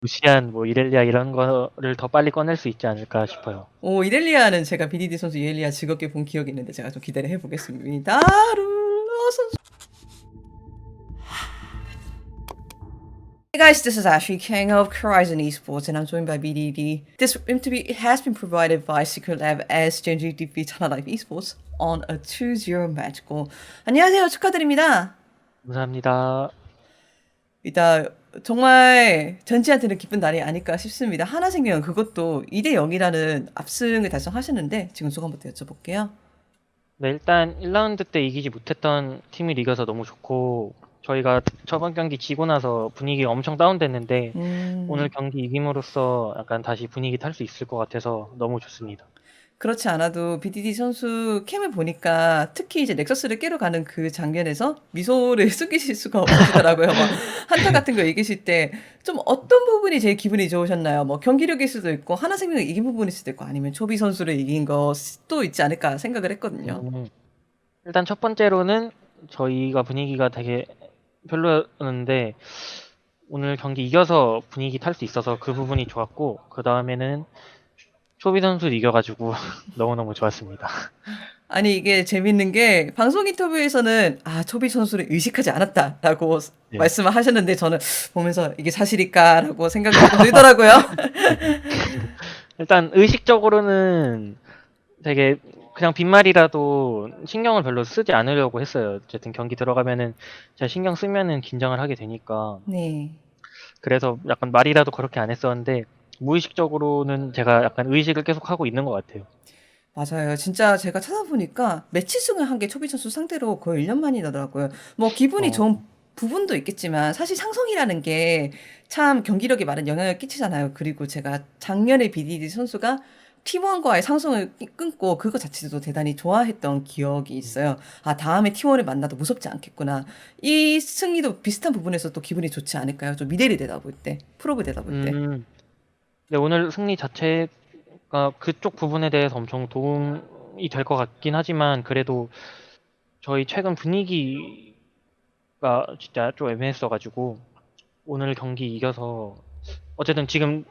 루시안, 뭐 이렐리아 이런 거를 더 빨리 꺼낼 수 있지 않을까 싶어요. 오, 이렐리아는 제가 BDD 선수 이렐리아 즐겁게 본 기억이 있는데 제가 좀 기대를 해보겠습니다. 룰러 선수. Hey guys, this is Ashley, King of Horizon Esports, and I'm joined by BDD. This interview has been provided by Secret Lab as Genji defeats Hana Life Esports on a 2-0 match goal. 안녕하세요, 축하드립니다. 감사합니다. 일단 정말 전지한테는 기쁜 날이 아닐까 싶습니다. 하나생명 그것도 2대 0이라는 압승을 달성하셨는데 지금 소감부터 여쭤볼게요. 네, 일단 1라운드 때 이기지 못했던 팀을 이겨서 너무 좋고, 저희가 저번 경기 지고 나서 분위기 엄청 다운됐는데 오늘 경기 이김으로써 약간 다시 분위기 탈 수 있을 것 같아서 너무 좋습니다. 그렇지 않아도 BDD 선수 캠을 보니까 특히 이제 넥서스를 깨러 가는 그 장면에서 미소를 숨기실 수가 없으시더라고요. 막 한타 같은 거 이기실 때 좀 어떤 부분이 제일 기분이 좋으셨나요? 뭐 경기력일 수도 있고 하나생명을 이긴 부분일 수도 있고 아니면 초비 선수를 이긴 것도 있지 않을까 생각을 했거든요. 일단 첫 번째로는 저희가 분위기가 되게 별로였는데 오늘 경기 이겨서 분위기 탈 수 있어서 그 부분이 좋았고, 그 다음에는 초비 선수를 이겨가지고 너무너무 좋았습니다. 아니 이게 재밌는 게 방송 인터뷰에서는 초비 선수를 의식하지 않았다라고 네. 말씀을 하셨는데 저는 보면서 이게 사실일까라고 생각이 조금 들더라고요. 일단 의식적으로는 되게 그냥 빈말이라도 신경을 별로 쓰지 않으려고 했어요. 어쨌든 경기 들어가면은 제가 신경 쓰면은 긴장을 하게 되니까. 네. 그래서 약간 말이라도 그렇게 안 했었는데 무의식적으로는 제가 약간 의식을 계속 하고 있는 것 같아요. 맞아요. 진짜 제가 찾아보니까 매치승을 한 게 초비 선수 상대로 거의 1년 만이더라고요. 뭐 기분이 어, 좋은 부분도 있겠지만 사실 상성이라는 게 참 경기력에 많은 영향을 끼치잖아요. 그리고 제가 작년에 BDD 선수가 T1과의 상성을 끊고 그거 자체도 대단히 좋아했던 기억이 있어요. 아, 다음에 T1을 만나도 무섭지 않겠구나. 이 승리도 비슷한 부분에서 또 기분이 좋지 않을까요? 좀 미대리 되다 볼 때, 프로브 되다 볼 때. 음, 네, 오늘 승리 자체가 그쪽 부분에 대해서 엄청 도움이 될 것 같긴 하지만 그래도 저희 최근 분위기가 진짜 좀 애매했어가지고 오늘 경기 이겨서 어쨌든 지금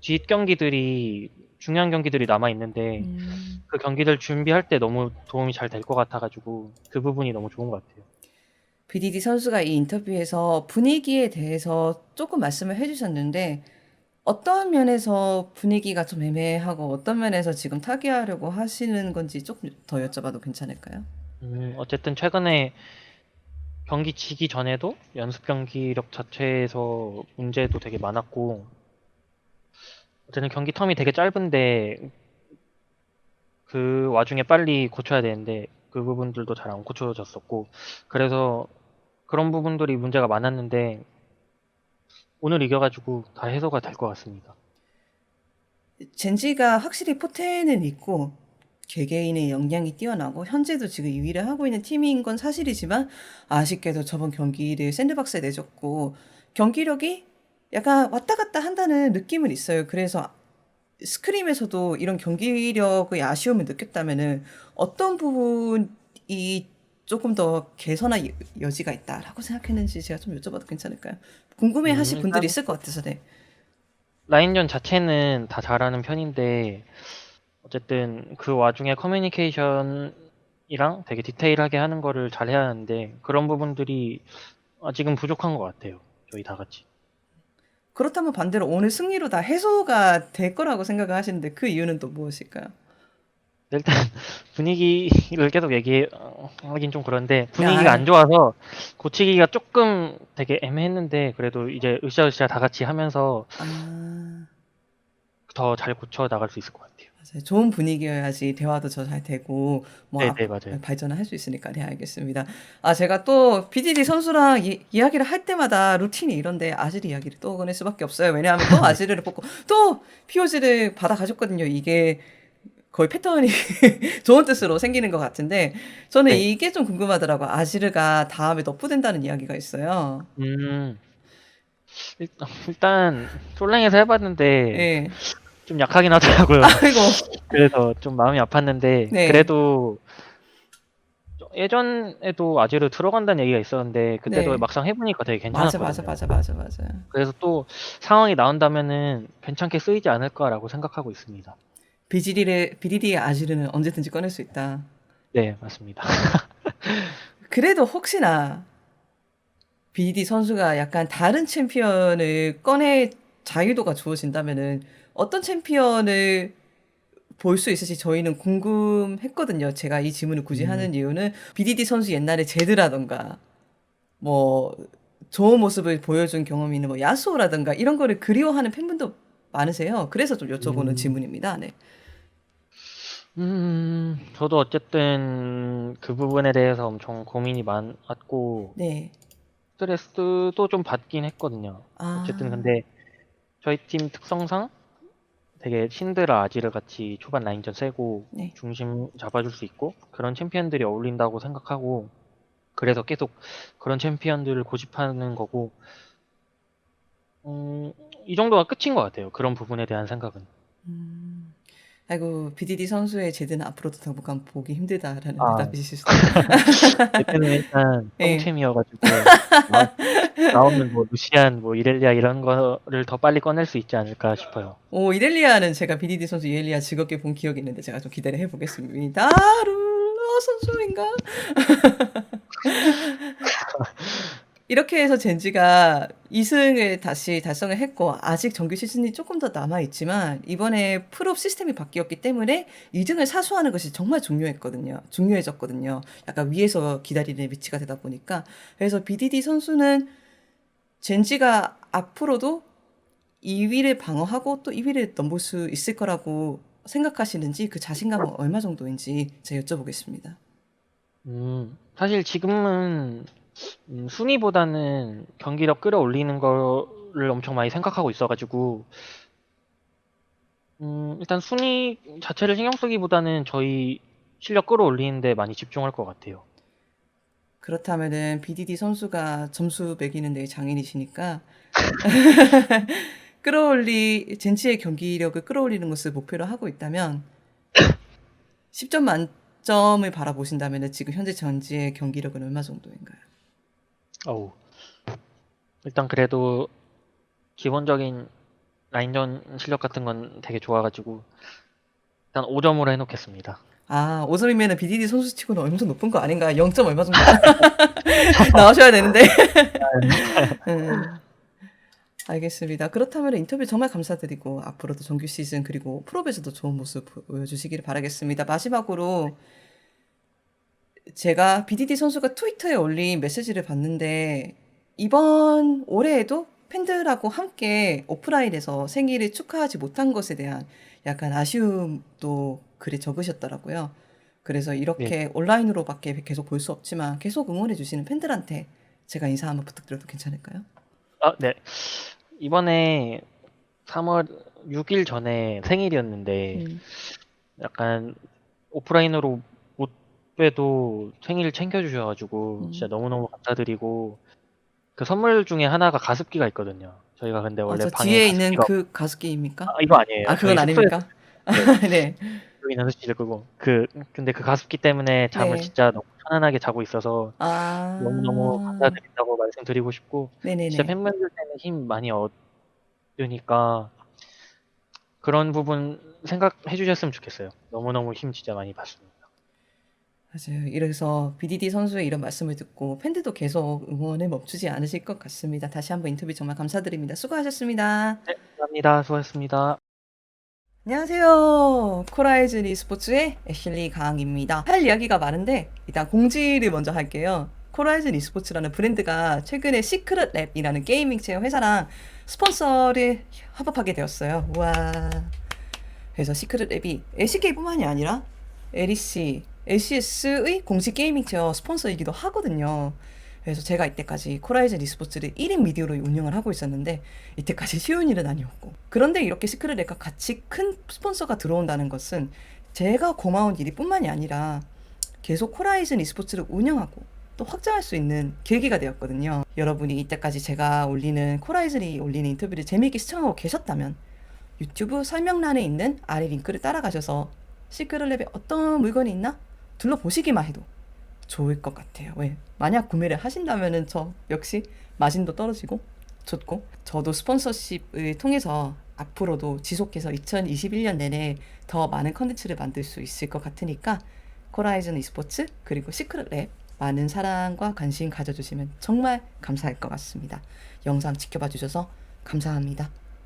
뒷 경기들이 중요한 경기들이 남아 있는데 그 경기들 준비할 때 너무 도움이 잘 될 것 같아가지고 그 부분이 너무 좋은 것 같아요. BDD 선수가 이 인터뷰에서 분위기에 대해서 조금 말씀을 해주셨는데 어떤 면에서 분위기가 좀 애매하고 어떤 면에서 지금 타개하려고 하시는 건지 조금 더 여쭤봐도 괜찮을까요? 어쨌든 최근에 경기 지기 전에도 연습 경기력 자체에서 문제도 되게 많았고 어쨌든 경기 텀이 되게 짧은데 그 와중에 빨리 고쳐야 되는데 그 부분들도 잘 안 고쳐졌었고 그래서 그런 부분들이 문제가 많았는데 오늘 이겨가지고 다 해소가 될 것 같습니다. 젠지가 확실히 포텐은 있고 개개인의 역량이 뛰어나고 현재도 지금 2위를 하고 있는 팀인 건 사실이지만 아쉽게도 저번 경기를 샌드박스에 내줬고 경기력이 약간 왔다 갔다 한다는 느낌은 있어요. 그래서 스크림에서도 이런 경기력의 아쉬움을 느꼈다면은 어떤 부분이 조금 더 개선할 여지가 있다라고 생각했는지 제가 좀 여쭤봐도 괜찮을까요? 궁금해 하실 분들이 일단 있을 것 같아서 네. 라인전 자체는 다 잘하는 편인데 어쨌든 그 와중에 커뮤니케이션이랑 되게 디테일하게 하는 거를 잘 해야 하는데 그런 부분들이 아직은 부족한 것 같아요. 저희 다 같이. 그렇다면 반대로 오늘 승리로 다 해소가 될 거라고 생각을 하시는데 그 이유는 또 무엇일까요? 일단 분위기를 계속 얘기하긴 좀 그런데 분위기가 아, 안 좋아서 고치기가 조금 되게 애매했는데 그래도 이제 으쌰으쌰 다 같이 하면서 아, 더 잘 고쳐 나갈 수 있을 것 같아요. 맞아요. 좋은 분위기여야지 대화도 잘 되고 뭐 네네 맞아요. 발전을 할 수 있으니까 네 알겠습니다. 아 제가 또 BDD 선수랑 이야기를 할 때마다 루틴이 이런데 아질 이야기를 또 꺼낼 수밖에 없어요. 왜냐하면 또 아지르를 뽑고 또 POG를 받아 가셨거든요. 이게 거의 패턴이 좋은 뜻으로 생기는 것 같은데 저는 네. 이게 좀 궁금하더라고요. 아지르가 다음에 너프된다는 이야기가 있어요. 음 일단 솔랭에서 해봤는데 예. 좀 약하긴 하더라고요. 아이고. 그래서 좀 마음이 아팠는데 네. 그래도 예전에도 아지르 들어간다는 얘기가 있었는데 그때도 네. 막상 해보니까 되게 맞아, 맞아, 괜찮았거든요. 맞아, 맞아, 맞아. 그래서 또 상황이 나온다면은 괜찮게 쓰이지 않을까라고 생각하고 있습니다. BDD의 아지르는 언제든지 꺼낼 수 있다. 네, 맞습니다. 그래도 혹시나 BDD 선수가 약간 다른 챔피언을 꺼낼 자유도가 주어진다면은 어떤 챔피언을 볼 수 있을지 저희는 궁금했거든요. 제가 이 질문을 굳이 음, 하는 이유는 BDD 선수 옛날에 제드라던가 뭐 좋은 모습을 보여준 경험이 있는 뭐 야스오라든가 이런 거를 그리워하는 팬분도 많으세요. 그래서 좀 여쭤보는 음, 질문입니다. 네. 저도 어쨌든 그 부분에 대해서 엄청 고민이 많았고 네. 스트레스도 좀 받긴 했거든요. 어쨌든 아, 근데 저희 팀 특성상 되게 신드라 아지르 같이 초반 라인전 세고 네. 중심 잡아줄 수 있고 그런 챔피언들이 어울린다고 생각하고 그래서 계속 그런 챔피언들을 고집하는 거고 음, 이 정도가 끝인 것 같아요. 그런 부분에 대한 생각은. 아이고, BDD 선수의 제드는 앞으로도 당분간 보기 힘들다라는 아, 대답이실 수도. 그때는 일단 예. 똥챔이어가지고 나오면 뭐 루시안, 뭐 이렐리아 이런 거를 더 빨리 꺼낼 수 있지 않을까 싶어요. 오, 이렐리아는 제가 BDD 선수 이렐리아 즐겁게 본 기억이 있는데 제가 좀 기대를 해보겠습니다. 룰러 선수인가? 이렇게 해서 젠지가 2승을 다시 달성을 했고 아직 정규 시즌이 조금 더 남아있지만 이번에 풀업 시스템이 바뀌었기 때문에 2등을 사수하는 것이 정말 중요해졌거든요. 약간 위에서 기다리는 위치가 되다 보니까 그래서 BDD 선수는 젠지가 앞으로도 2위를 방어하고 또 2위를 넘볼 수 있을 거라고 생각하시는지 그 자신감은 얼마 정도인지 제가 여쭤보겠습니다. 사실 지금은 순위보다는 경기력 끌어올리는 거를 엄청 많이 생각하고 있어가지고 일단 순위 자체를 신경 쓰기보다는 저희 실력 끌어올리는데 많이 집중할 것 같아요. 그렇다면은 BDD 선수가 점수 매기는 데 장인이시니까 젠지의 경기력을 끌어올리는 것을 목표로 하고 있다면 10점 만점을 바라보신다면 지금 현재 전지의 경기력은 얼마 정도인가요? 어우, 일단 그래도 기본적인 라인전 실력 같은 건 되게 좋아가지고 일단 5점으로 해놓겠습니다. 아, 5점이면 BDD 선수 치고는 엄청 높은 거 아닌가? 0점 얼마 정도 나오셔야 되는데. 음, 알겠습니다. 그렇다면 인터뷰 정말 감사드리고 앞으로도 정규 시즌 그리고 프로에서도 좋은 모습 보여주시기를 바라겠습니다. 마지막으로 제가 BDD 선수가 트위터에 올린 메시지를 봤는데 이번 올해에도 팬들하고 함께 오프라인에서 생일을 축하하지 못한 것에 대한 약간 아쉬움도 글에 적으셨더라고요. 그래서 네. 이렇게 온라인으로밖에 계속 볼 수 없지만 계속 응원해주시는 팬들한테 제가 인사 한번 부탁드려도 괜찮을까요? 아, 네. 이번에 3월 6일 전에 생일이었는데 음. 약간 오프라인으로 못 뵈도 생일 챙겨주셔가지고 진짜 음. 너무너무 감사드리고 그 선물 중에 하나가 가습기가 있거든요. 저희가 근데 원래 저 방에 뒤에 있는 가습기가 그 가습기입니까? 이거 아니에요. 아, 그건 저희 숙소에서 아닙니까? 네, 네. 여기 있는 스치를 끄고 근데 그 가습기 때문에 잠을 네. 진짜 너무 편안하게 자고 있어서 너무너무 아, 감사드린다고 말씀드리고 싶고 진짜 네네네. 팬분들 때문에 힘 많이 얻으니까 그런 부분 생각해 주셨으면 좋겠어요. 너무너무 힘 진짜 많이 받습니다. 맞아요. 이래서 BDD 선수의 이런 말씀을 듣고 팬들도 계속 응원을 멈추지 않으실 것 같습니다. 다시 한번 인터뷰 정말 감사드립니다. 수고하셨습니다. 네, 감사합니다. 수고하셨습니다. 안녕하세요. 코라이즌 e스포츠의 애슐리 강입니다. 할 이야기가 많은데 일단 공지를 먼저 할게요. 코라이즌 e스포츠라는 브랜드가 최근에 시크릿 랩이라는 게이밍체험 회사랑 스폰서를 협업하게 되었어요. 와. 그래서 시크릿 랩이 LCK뿐만이 아니라 LEC, LCS의 공식 게이밍 체어 스폰서이기도 하거든요. 그래서 제가 이때까지 코라이즌 e스포츠를 1인 미디어로 운영을 하고 있었는데 이때까지 쉬운 일은 아니었고 그런데 이렇게 시크릿 랩과 같이 큰 스폰서가 들어온다는 것은 제가 고마운 일이 뿐만이 아니라 계속 코라이즌 e스포츠를 운영하고 또 확장할 수 있는 계기가 되었거든요. 여러분이 이때까지 제가 올리는 코라이즌이 올리는 인터뷰를 재미있게 시청하고 계셨다면 유튜브 설명란에 있는 아래 링크를 따라가셔서 시크릿 랩에 어떤 물건이 있나 둘러보시기만 해도 좋을 것 같아요. 왜? 만약 구매를 하신다면은 저 역시 마진도 떨어지고 좋고, 저도 스폰서십을 통해서 앞으로도 지속해서 2021년 내내 더 많은 컨텐츠를 만들 수 있을 것 같으니까 코라이즌 e스포츠 그리고 시크릿랩 많은 사랑과 관심 가져주시면 정말 감사할 것 같습니다. 영상 지켜봐 주셔서 감사합니다.